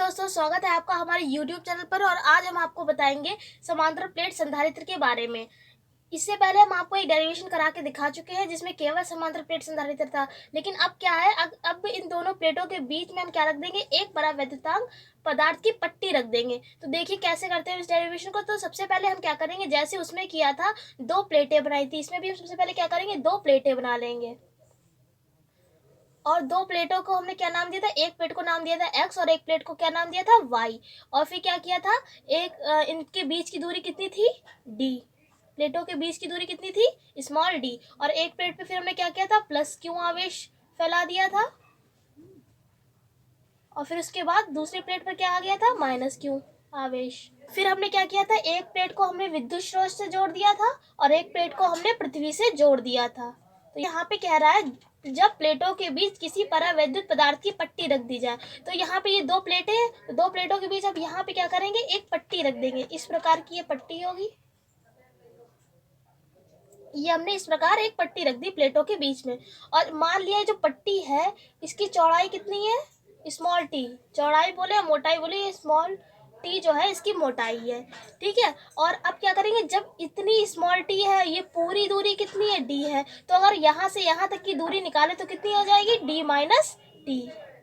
दोस्तों, स्वागत है आपका हमारे YouTube चैनल पर। और आज हम आपको बताएंगे समांतर प्लेट संधारित्र के बारे में। इससे पहले हम आपको एक डेरिवेशन करा के दिखा चुके हैं जिसमें केवल समांतर प्लेट संधारित्र था। लेकिन अब क्या है, अब इन दोनों प्लेटों के बीच में हम क्या रख देंगे, एक परावैद्युतांक पदार्थ की पट्टी रख देंगे। तो देखिए कैसे करते हैं इस डेरिवेशन को। तो सबसे पहले हम क्या करेंगे, जैसे उसमें किया था दो प्लेटें बनाई थी, इसमें भी हम सबसे पहले क्या करेंगे, दो प्लेटें बना लेंगे। और दो प्लेटों को हमने क्या नाम दिया था, एक प्लेट को नाम दिया था x और एक प्लेट को क्या नाम दिया था y। और फिर क्या किया था, इनके बीच की दूरी कितनी थी, d। प्लेटों के बीच की दूरी कितनी थी, स्मॉल d। और एक प्लेट पे फिर हमने क्या किया था, प्लस q आवेश फैला दिया था। और फिर उसके बाद दूसरी प्लेट पर क्या आ गया था, माइनस q आवेश। फिर हमने क्या किया था, एक प्लेट को हमने विद्युत स्रोत से जोड़ दिया था और एक प्लेट को हमने पृथ्वी से जोड़ दिया था। तो यहाँ पे कह रहा है जब प्लेटों के बीच किसी परावैद्युत पदार्थ की पट्टी रख दी जाए। तो यहाँ पे ये दो प्लेटें हैं, तो दो प्लेटों के बीच अब यहाँ पे क्या करेंगे, एक पट्टी रख देंगे। इस प्रकार की ये पट्टी होगी। ये हमने इस प्रकार एक पट्टी रख दी प्लेटों के बीच में। और मान लिया जो पट्टी है इसकी चौड़ाई कितनी है, स्मॉल टी। चौड़ाई बोले या मोटाई बोले, ये स्मॉल टी जो है इसकी मोटाई है, ठीक है। और अब क्या करेंगे, जब इतनी स्मॉल टी है, ये पूरी दूरी कितनी है, डी है। तो अगर यहाँ से यहाँ तक की दूरी निकाले तो कितनी हो जाएगी, डी माइनस टी।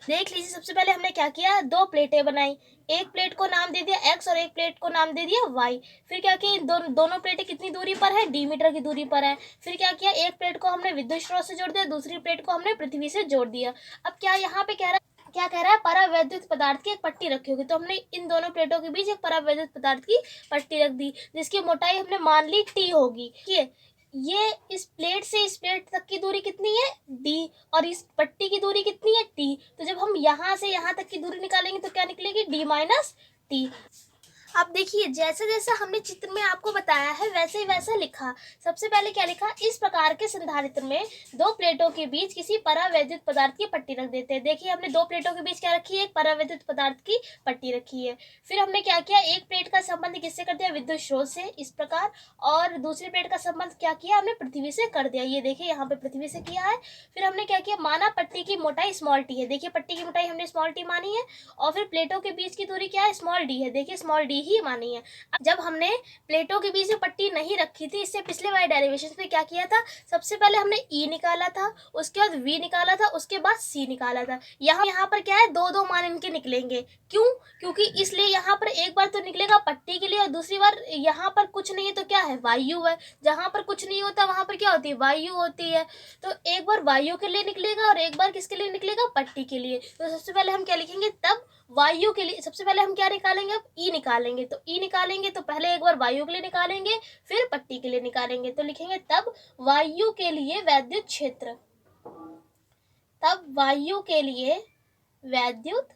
देख लीजिए, सबसे पहले हमने क्या किया, दो प्लेटें बनाई। एक प्लेट को नाम दे दिया x और एक प्लेट को नाम दे दिया y। फिर क्या किया, दोनों प्लेटें कितनी दूरी पर है, d मीटर की दूरी पर है। फिर क्या किया, एक प्लेट को हमने विद्युत स्रोत से जोड़ दिया, दूसरी प्लेट को हमने पृथ्वी से जोड़ दिया। अब क्या यहाँ पे क्या कह रहा है, परावैद्युत पदार्थ की एक पट्टी रखी होगी। तो हमने इन दोनों प्लेटों के बीच एक परावैद्युत पदार्थ की पट्टी रख दी, जिसकी मोटाई हमने मान ली t होगी। ठीक है, ये इस प्लेट से इस प्लेट तक की दूरी कितनी है, d। और इस पट्टी की दूरी कितनी है, t। तो जब हम यहाँ से यहाँ तक की दूरी निकालेंगे तो क्या निकलेगी, d माइनस टी। अब देखिए, जैसे जैसे हमने चित्र में आपको बताया है वैसे ही वैसा लिखा। सबसे पहले क्या लिखा, इस प्रकार के संधारित्र में दो प्लेटों के बीच किसी परावैद्युत पदार्थ की पट्टी रख देते हैं। देखिए, हमने दो प्लेटों के बीच क्या रखी है, एक परावैद्युत पदार्थ की पट्टी रखी है। फिर हमने क्या किया, एक प्लेट का संबंध किससे कर दिया, विद्युत स्रोत से, इस प्रकार। और दूसरी प्लेट का संबंध क्या किया, हमने पृथ्वी से कर दिया। ये देखिए यहाँ पे पृथ्वी से किया है। फिर हमने क्या किया, माना पट्टी की मोटाई स्मॉल टी है। देखिए पट्टी की मोटाई हमने स्मॉल टी मानी है। और फिर प्लेटों के बीच की दूरी क्या है, स्मॉल डी है। देखिए स्मॉल डी ही मानी है। जब हमने प्लेटों के बीच में पट्टी नहीं रखी थी, इससे पिछले वाले डेरिवेशन में क्या किया था, सबसे पहले हमने ई निकाला था, उसके बाद वी निकाला था, उसके बाद सी निकाला था। यहाँ पर क्या है, दो दो मान इनके निकलेंगे। क्यों, क्योंकि इसलिए यहाँ पर एक बार तो निकलेगा पट्टी के लिए और दूसरी बार यहाँ पर कुछ नहीं है तो क्या है, वायु है। जहां पर कुछ नहीं होता वहां पर क्या होती है, वायु होती है। तो एक बार वायु के लिए निकलेगा और एक बार किसके लिए निकलेगा, पट्टी के लिए। तो सबसे पहले हम क्या लिखेंगे, तब वायु के लिए सबसे पहले हम क्या निकालेंगे, अब ई निकालेंगे। तो ई निकालेंगे तो पहले एक बार वायु के लिए निकालेंगे, फिर पट्टी के लिए निकालेंगे। तो लिखेंगे तब वायु के लिए वैद्युत क्षेत्र, तब वायु के लिए वैद्युत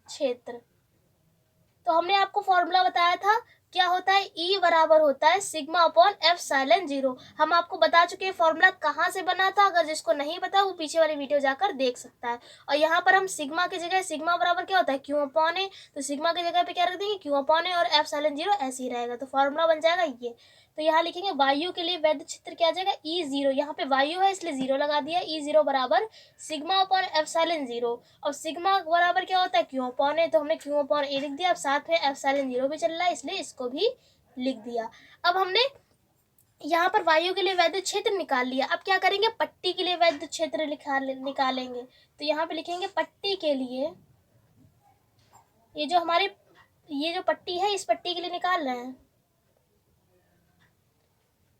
क्षेत्र। तो हमने आपको फॉर्मूला बताया था, क्या होता है, E बराबर होता है सिग्मा अपॉन एप्सिलॉन 0। हम आपको बता चुके हैं फॉर्मूला कहाँ से बना था। अगर जिसको नहीं पता वो पीछे वाली वीडियो जाकर देख सकता है। और यहाँ पर हम सिग्मा की जगह, सिग्मा बराबर क्या होता है, Q अपॉन ए। तो सिग्मा की जगह पे क्या रख देंगे, Q अपॉन ए, और एप्सिलॉन 0 ऐसे ही रहेगा। तो फॉर्मूला बन जाएगा ये। तो यहाँ लिखेंगे वायु के लिए वैद्युत क्षेत्र क्या आ जाएगा, E0। यहाँ पे वायु है इसलिए 0 लगा दिया। E0 बराबर सिग्मा अपॉन एप्सिलॉन 0। और सिग्मा बराबर क्या होता है, Q अपॉन ए। तो हमने Q अपॉन ए लिख दिया। अब साथ में एप्सिलॉन 0 भी चल रहा है इसलिए इसको भी लिख दिया। अब हमने यहाँ पर वायु के लिए वैद्युत क्षेत्र निकाल लिया। अब क्या करेंगे, पट्टी के लिए वैद्युत क्षेत्र निकालेंगे। तो यहाँ पे लिखेंगे पट्टी के लिए, ये जो पट्टी है इस पट्टी के लिए निकाल रहे हैं,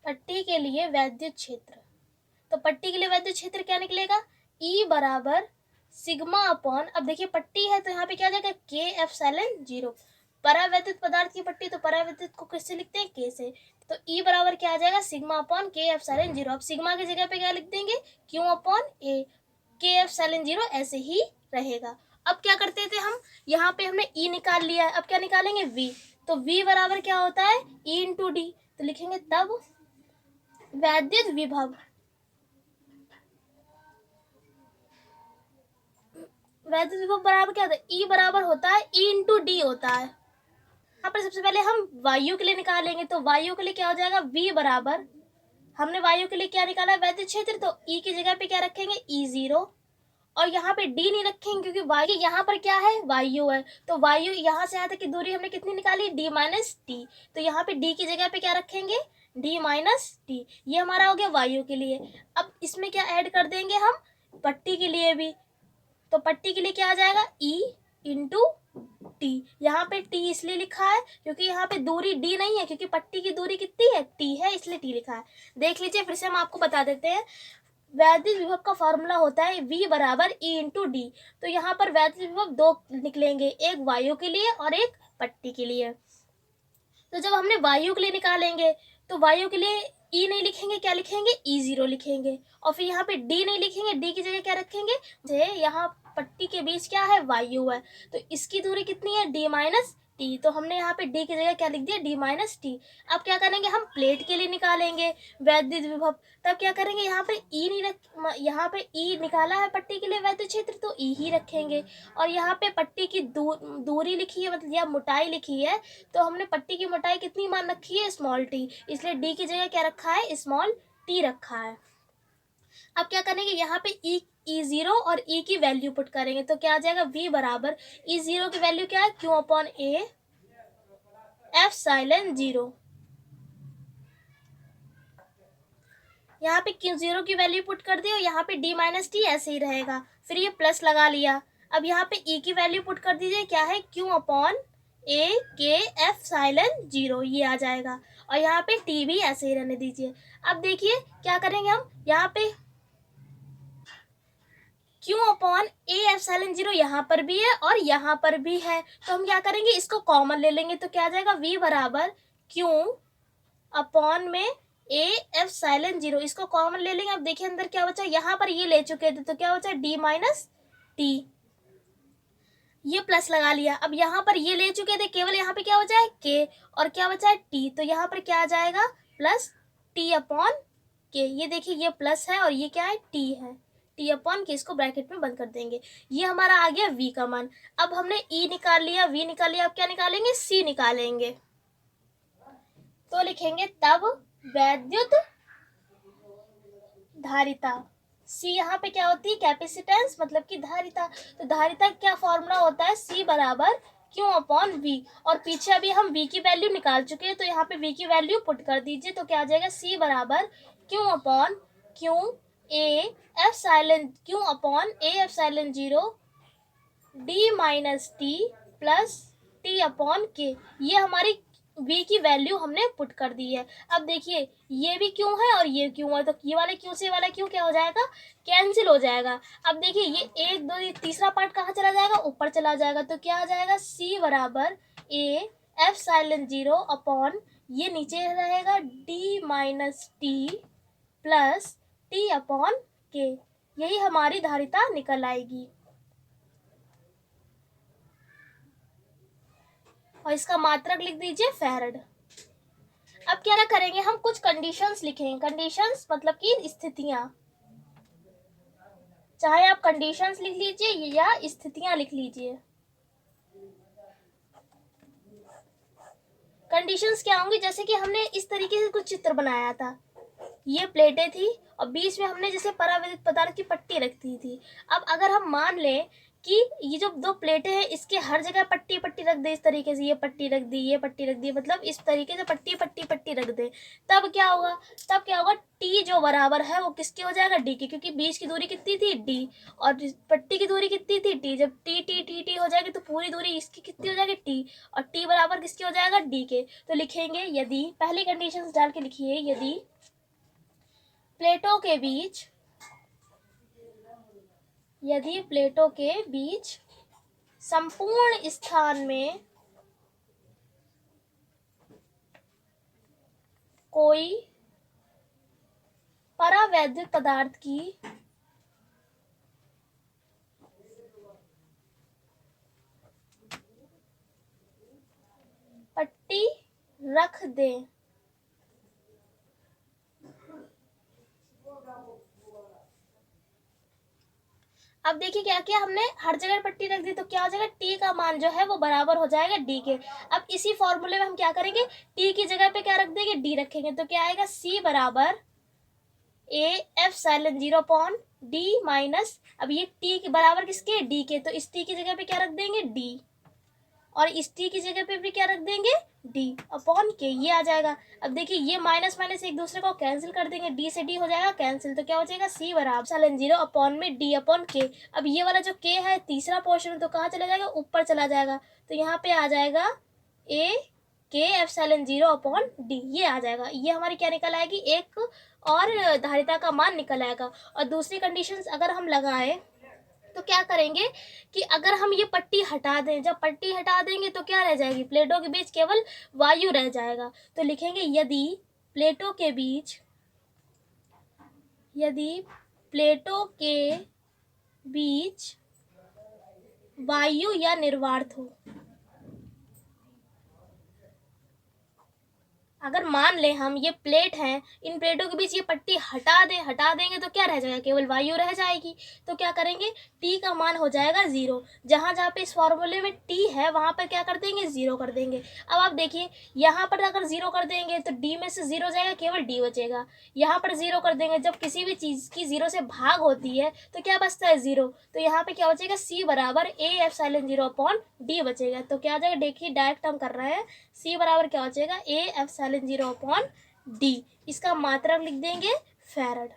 पट्टी के लिए वैद्युत क्षेत्र। तो पट्टी के लिए वैद्युत क्षेत्र क्या निकलेगा, E बराबर सिग्मा अपॉन, अब देखिए पट्टी है तो यहाँ पे क्या आ जाएगा, K एप्सिलॉन 0। परावैद्युत पदार्थ की पट्टी, तो परावैद्युत को किससे लिखते हैं, K से। तो E बराबर क्या आ जाएगा, सिग्मा अपॉन K एप्सिलॉन 0। अब सिग्मा की जगह पे क्या लिख देंगे, Q upon A। K epsilon 0 ऐसे ही रहेगा। अब क्या करते थे हम, यहाँ पे हमने E निकाल लिया है, अब क्या निकालेंगे, V। तो V बराबर क्या होता है, E इंटू डी। तो लिखेंगे तब वैद्युत विभव, वैद्युत विभव बराबर क्या होता है, E बराबर होता है E इंटू डी होता है। यहाँ पर सबसे पहले हम वायु के लिए निकालेंगे। तो वायु के लिए क्या हो जाएगा, V बराबर, हमने वायु के लिए क्या निकाला है, वैद्युत क्षेत्र। तो E की जगह पे क्या रखेंगे, E0। और यहाँ पे डी नहीं रखेंगे क्योंकि वायु यहाँ पर क्या है, वायु है, तो वायु यहाँ से यहाँ तक की दूरी हमने कितनी निकाली, डी माइनस टी, तो यहाँ पे डी की जगह पे क्या रखेंगे, डी माइनस टी। ये हमारा हो गया वायु के लिए। अब इसमें क्या ऐड कर देंगे हम, पट्टी के लिए भी, तो पट्टी के लिए क्या आ जाएगा, ई इंटू टी। यहाँ पे टी इसलिए लिखा है क्योंकि यहाँ पे दूरी डी नहीं है, क्योंकि पट्टी की दूरी कितनी है, टी है, इसलिए टी लिखा है। देख लीजिए फिर से हम आपको बता देते हैं। वैद्युत विभव का फॉर्मूला होता है V बराबर E इंटू डी। तो यहाँ पर वैद्युत विभव दो निकलेंगे, एक वायु के लिए और एक पट्टी के लिए। तो जब हमने वायु के लिए निकालेंगे तो वायु के लिए E नहीं लिखेंगे, क्या लिखेंगे, E0 लिखेंगे, और फिर यहाँ पे D नहीं लिखेंगे, D की जगह क्या रखेंगे, यहाँ पट्टी के बीच क्या है, वायु है, तो इसकी दूरी कितनी है, D माइनस टी, तो हमने यहाँ पे D की जगह क्या लिख दिया, D माइनस टी। अब क्या करेंगे, हम प्लेट के लिए निकालेंगे वैद्युत विभव, तब क्या करेंगे, यहाँ पे E नहीं रख, यहाँ पे E निकाला है पट्टी के लिए वैद्युत क्षेत्र, तो E ही रखेंगे, और यहाँ पे पट्टी की दूरी लिखी है, मतलब या मोटाई लिखी है, तो हमने पट्टी की मोटाई कितनी मान रखी है, स्मॉल टी, इसलिए डी की जगह क्या रखा है, स्मॉल टी रखा है। अब क्या करेंगे, यहाँ पे E0 और E की वैल्यू पुट करेंगे, तो क्या आ जाएगा, V बराबर E0 की वैल्यू क्या है, Q अपॉन A एप्सिलॉन 0। यहाँ पे Q0 की वैल्यू पुट कर दी और यहाँ पे D माइनस टी ऐसे ही रहेगा, फिर ये प्लस लगा लिया। अब यहाँ पे E की वैल्यू पुट कर दीजिए, क्या है, Q अपॉन A के एप्सिलॉन 0, ये आ जाएगा, और यहाँ पे T भी ऐसे ही रहने दीजिए। अब देखिए क्या करेंगे हम, यहाँ पे Q अपॉन A एप्सिलॉन 0 यहाँ पर भी है और यहाँ पर भी है, तो हम क्या करेंगे, इसको कॉमन ले लेंगे, तो क्या आ जाएगा, V बराबर Q अपॉन में A एप्सिलॉन 0, इसको कॉमन ले लेंगे। अब देखिए अंदर क्या बचा, यहाँ पर ये ले चुके थे, तो क्या बचा, D माइनस टी, ये प्लस लगा लिया। अब यहाँ पर ये ले चुके थे, केवल यहाँ पे क्या बचा है, K, और क्या बचा है, T, तो यहाँ पर क्या आ जाएगा, प्लस T अपॉन K। ये देखिए ये प्लस है और ये क्या है, T है, T अपॉन K, इसको ब्रैकेट में बंद कर देंगे। ये हमारा आ गया V का मान। अब हमने E निकाल लिया, V निकाल लिया, अब क्या निकालेंगे, C निकालेंगे, तो लिखेंगे तब वैद्युत धारिता। C यहाँ पे क्या होती है, कैपेसिटेंस, मतलब कि धारिता, तो धारिता क्या फॉर्मूला होता है, C बराबर Q अपॉन V, और पीछे अभी हम V की वैल्यू निकाल चुके हैं, तो यहाँ पे V की वैल्यू पुट कर दीजिए, तो क्या आ जाएगा, C बराबर Q upon Q upon A epsilon 0 D minus T plus T upon K। ये हमारी V की वैल्यू हमने पुट कर दी है। अब देखिए ये भी क्यों है और ये क्यों है, तो ये वाले क्यों से वाला क्यों क्या हो जाएगा, कैंसिल हो जाएगा। अब देखिए ये एक दो, ये तीसरा पार्ट कहाँ चला जाएगा, ऊपर चला जाएगा, तो क्या आ जाएगा, C बराबर A एप्सिलॉन 0 अपॉन, ये नीचे रहेगा, D minus T plus T upon K। यही हमारी धारिता निकल आएगी, और इसका मात्रक लिख दीजिए फैरड। अब क्या करेंगे, हम कुछ कंडीशंस लिखेंगे, कंडीशंस मतलब कि स्थितियां, चाहे आप कंडीशंस लिख लीजिए या स्थितियां लिख लीजिए। कंडीशंस क्या होंगी, जैसे कि हमने इस तरीके से कुछ चित्र बनाया था, ये प्लेटें थी और बीच में हमने जैसे परावैद्युत पदार्थ की पट्टी रखी थी। अब अगर हम मान लें कि ये जो दो प्लेटें हैं इसके हर जगह पट्टी पट्टी रख दे, इस तरीके से ये पट्टी रख दी, ये पट्टी रख दी, मतलब इस तरीके से पट्टी पट्टी पट्टी रख दे, तब क्या होगा, टी जो बराबर है वो किसके हो जाएगा, डी के, क्योंकि बीच की दूरी कितनी थी, डी, और पट्टी की दूरी कितनी थी, टी। जब टी टी टी टी हो जाएगी तो पूरी दूरी इसकी कितनी हो जाएगी, टी, और टी बराबर किसके हो जाएगा, डी के। तो लिखेंगे, यदि पहली कंडीशन डाल के लिखिए, यदि प्लेटों के बीच संपूर्ण स्थान में कोई परावैद्युत पदार्थ की पट्टी रख दें, अब देखिए क्या किया हमने, हर जगह पट्टी रख दी, तो क्या हो जाएगा, टी का मान जो है वो बराबर हो जाएगा डी के। अब इसी फॉर्मूले में हम क्या करेंगे, टी की जगह पे क्या रख देंगे, डी रखेंगे, तो क्या आएगा, सी बराबर A epsilon 0 upon D minus, अब ये टी के बराबर किसके, डी के, तो इस टी की जगह पे क्या रख देंगे, डी, और इस टी की जगह पे भी क्या रख देंगे, डी अपॉन के, ये आ जाएगा। अब देखिए ये माइनस माइनस एक दूसरे को कैंसिल कर देंगे, डी से डी हो जाएगा कैंसिल, तो क्या हो जाएगा, सी बराबर सालन 0 अपॉन में डी अपॉन के। अब ये वाला जो के है तीसरा पोर्शन, तो कहाँ चला जाएगा, ऊपर चला जाएगा, तो यहाँ पे आ जाएगा ए के एप्सिलॉन 0 अपॉन डी, ये आ जाएगा। ये हमारी क्या निकल आएगी, एक और धारिता का मान निकल आएगा। और दूसरी कंडीशन अगर हम लगाएं तो क्या करेंगे कि अगर हम ये पट्टी हटा दें, जब पट्टी हटा देंगे तो क्या रह जाएगी, प्लेटों के बीच केवल वायु रह जाएगा। तो लिखेंगे यदि प्लेटों के बीच वायु या निर्वात हो, अगर मान ले हम ये प्लेट हैं, इन प्लेटों के बीच ये पट्टी हटा देंगे तो क्या रह जाएगा, केवल वायु रह जाएगी। तो क्या करेंगे, टी का मान हो जाएगा 0, जहां जहां पे इस फॉर्मूले में टी है वहां पर क्या कर देंगे, 0 कर देंगे। अब आप देखिए यहाँ पर अगर 0 कर देंगे तो डी में से 0 जाएगा, केवल डी बचेगा। यहाँ पर 0 कर देंगे, जब किसी भी चीज की 0 से भाग होती है तो क्या बचता है, 0, तो यहाँ पे क्या बचेगा, सी बराबर ए एप्सिलॉन 0 अपॉन डी बचेगा। तो क्या आ जाएगा, देखिए डायरेक्ट हम कर रहे हैं, सी बराबर क्या बचेगा, ए एप्सिलॉन 0 अपॉन डी, इसका मात्रक लिख देंगे फैरड।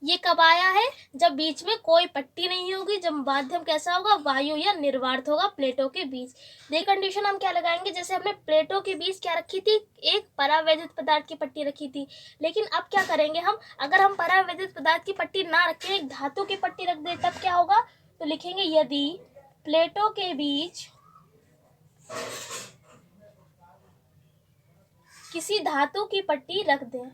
ये कब आया है, जब बीच में कोई पट्टी नहीं होगी, जब माध्यम कैसा होगा, वायु या निर्वात होगा प्लेटों के बीच। ये कंडीशन हम क्या लगाएंगे, जैसे हमने प्लेटों के बीच क्या रखी थी, एक परावैद्युत पदार्थ की पट्टी रखी थी, लेकिन अब क्या करेंगे हम, अगर हम परावैद्युत पदार्थ की पट्टी ना रखें, एक धातु की पट्टी रख दे, तब क्या होगा, तो लिखेंगे यदि प्लेटों के बीच किसी धातु की पट्टी रख दें,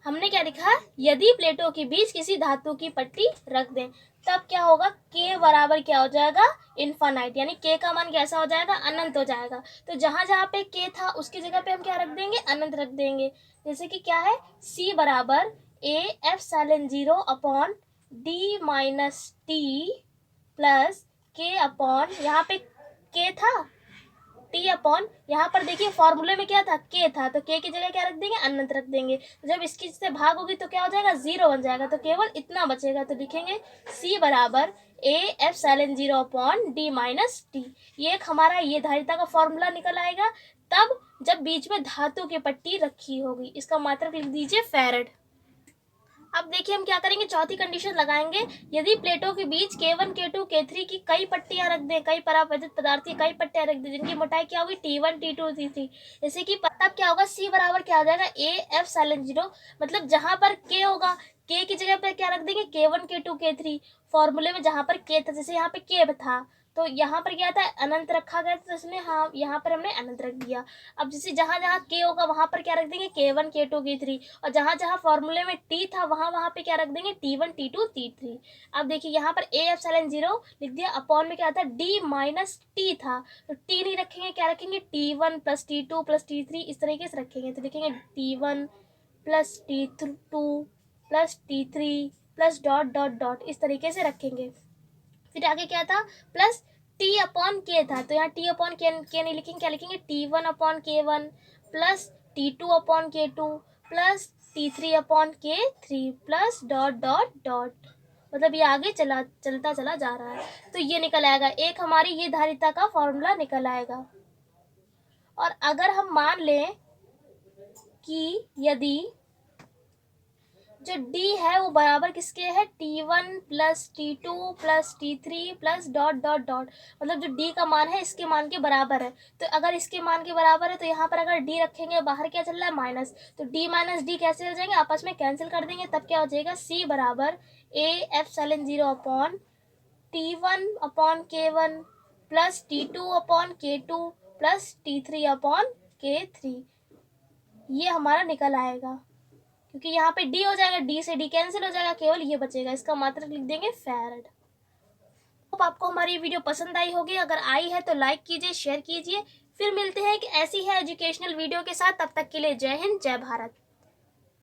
हमने क्या लिखा, यदि प्लेटों के बीच किसी धातु की पट्टी रख दें, तब क्या होगा, के बराबर क्या हो जाएगा, इन्फानाइट, यानी के का मान कैसा हो जाएगा, अनंत हो जाएगा। तो जहां जहां पे के था उसकी जगह पे हम क्या रख देंगे, अनंत रख देंगे। जैसे कि क्या है, सी बराबर A epsilon 0 upon D minus T plus के अपॉन, यहाँ पे के था, टी अपॉन, यहाँ पर देखिए फॉर्मूले में क्या था, के था, तो के की जगह क्या रख देंगे, अनंत रख देंगे। तो जब इसकी से भाग होगी तो क्या हो जाएगा, 0 बन जाएगा, तो केवल इतना बचेगा। तो लिखेंगे सी बराबर A epsilon 0 upon D minus T, ये एक हमारा ये धारिता का फॉर्मूला निकल आएगा तब जब बीच में धातु की पट्टी रखी होगी। इसका मात्रक लिख दीजिए फैरड। अब देखिए हम क्या करेंगे, चौथी कंडीशन लगाएंगे, यदि प्लेटों के बीच K1 K2 K3 की कई पट्टियां रख दें, कई परावैद्युत पदार्थ की कई पट्टियां रख दें जिनकी मोटाई क्या होगी, T1 T2 T3, जैसे कि तब क्या होगा, C बराबर क्या हो जाएगा, ए एप्सिलॉन 0, मतलब जहां पर K होगा, K की जगह पर क्या रख देंगे, K1 K2 K3, फॉर्मूले में जहां पर K था, जैसे यहाँ पे K था तो यहाँ पर क्या था, अनंत रखा गया तो इसने हाँ यहाँ पर हमने अनंत रख दिया। अब जैसे जहां जहां के होगा वहां पर क्या रख देंगे, K1 K2 K3, और जहां जहां फॉर्मूले में टी था वहां पे क्या रख देंगे, T1 T2 T3। अब देखिए यहाँ पर ए एप्सिलॉन 0 लिख दिया, अपॉन में क्या था, डी माइनस टी था, तो टी नहीं रखेंगे, क्या रखेंगे, T1 plus T2 plus T3, इस तरीके से रखेंगे। तो लिखेंगे T1 plus T2 plus T3 plus dot dot dot, इस तरीके से रखेंगे। फिर आगे क्या था, प्लस टी अपॉन के था, तो यहाँ टी अपॉन के नहीं लिखेंगे, क्या लिखेंगे, T1 upon K1 plus T2 upon K2 plus T3 upon K3 plus dot dot dot, मतलब ये आगे चलता चला जा रहा है। तो ये निकल आएगा, एक हमारी ये धारिता का फॉर्मूला निकल आएगा। और अगर हम मान लें कि यदि जो D है वो बराबर किसके है, T1 plus T2 plus T3 plus dot dot dot, मतलब जो D का मान है इसके मान के बराबर है। तो अगर इसके मान के बराबर है तो यहाँ पर अगर D रखेंगे, बाहर क्या चल रहा है, माइनस, तो D माइनस D कैसे चल जाएंगे, आपस में कैंसिल कर देंगे, तब क्या हो जाएगा, C बराबर A epsilon 0 upon T1 upon K1 plus T2 upon K2 plus T3 upon K3, ये हमारा निकल आएगा। क्योंकि यहाँ पे डी हो जाएगा, डी से डी कैंसिल हो जाएगा, केवल ये बचेगा, इसका मात्रक लिख देंगे फैरड। होप आपको हमारी वीडियो पसंद आई होगी, अगर आई है तो लाइक कीजिए, शेयर कीजिए। फिर मिलते हैं एक ऐसी है एजुकेशनल वीडियो के साथ, तब तक के लिए जय हिंद जय भारत।